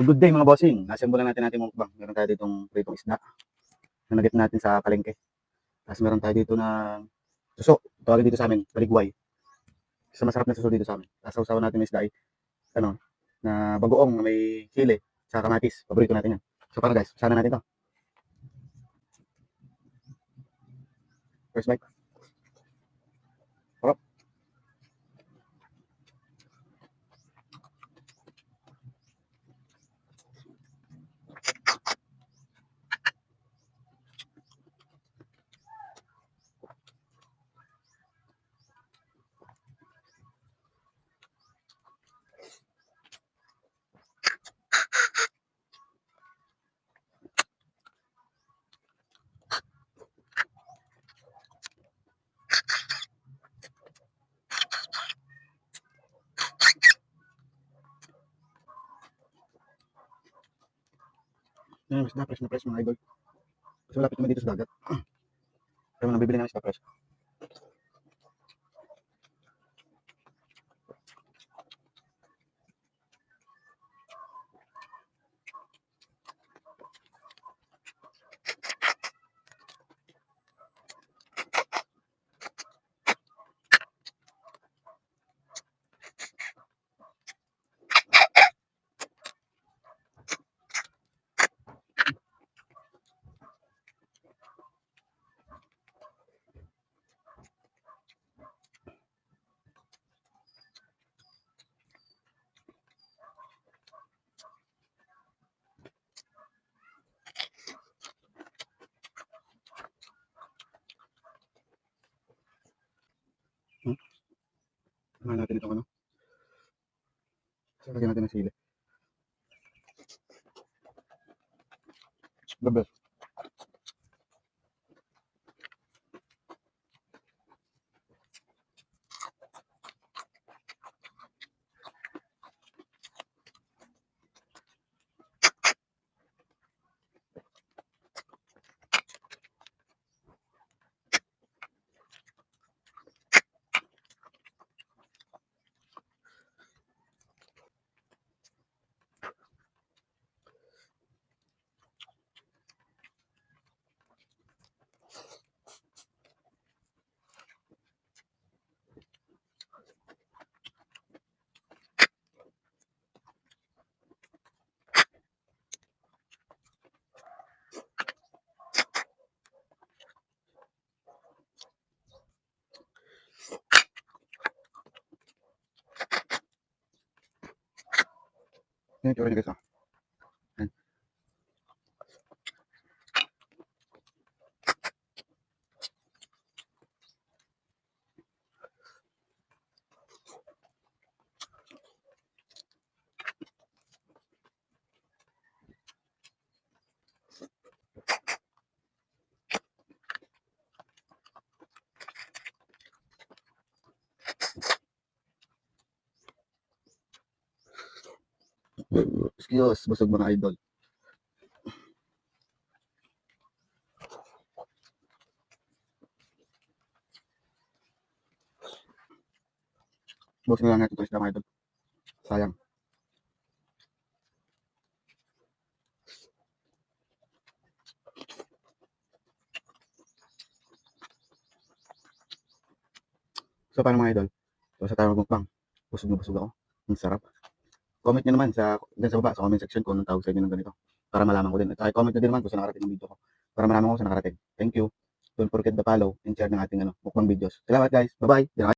Good day mga bossing, nasimula natin ating mukbang. Meron tayo ditong pritong isda na nagit natin sa palengke. Tapos meron tayo dito na suso, tawagin dito sa amin, baligway. Isa masarap na suso dito sa amin. Tapos sausawan natin ng isda ay, na bagoong na may chili, sa kamatis. Paborito natin yan. So para guys, sana natin to. First bite. Sarap. Yan yung isda, fresh mga idol. Kasi malapit naman dito sa dagat. Kaya mo nabibili ng isda fresh. Samahan natin itong ano. So, lagyan natin ng sili. The best. Yan yung tsura niya guys. Yan. Excuse, busog mga idol. Busog na lang natin ito isda mga idol. Sayang. So paano mga idol? So sa tayo magmukbang. Busog na busog ako. Ang sarap. Comment nyo naman dyan sa baba, sa comment section kung anong tawag sa inyo ng ganito. Para malaman ko din. At comment nyo din naman kung saan nakarating ang video ko. Para malaman ko kung saan nakarating. Thank you. Don't forget to follow and share ng ating mukbang videos. Salamat guys. Bye-bye.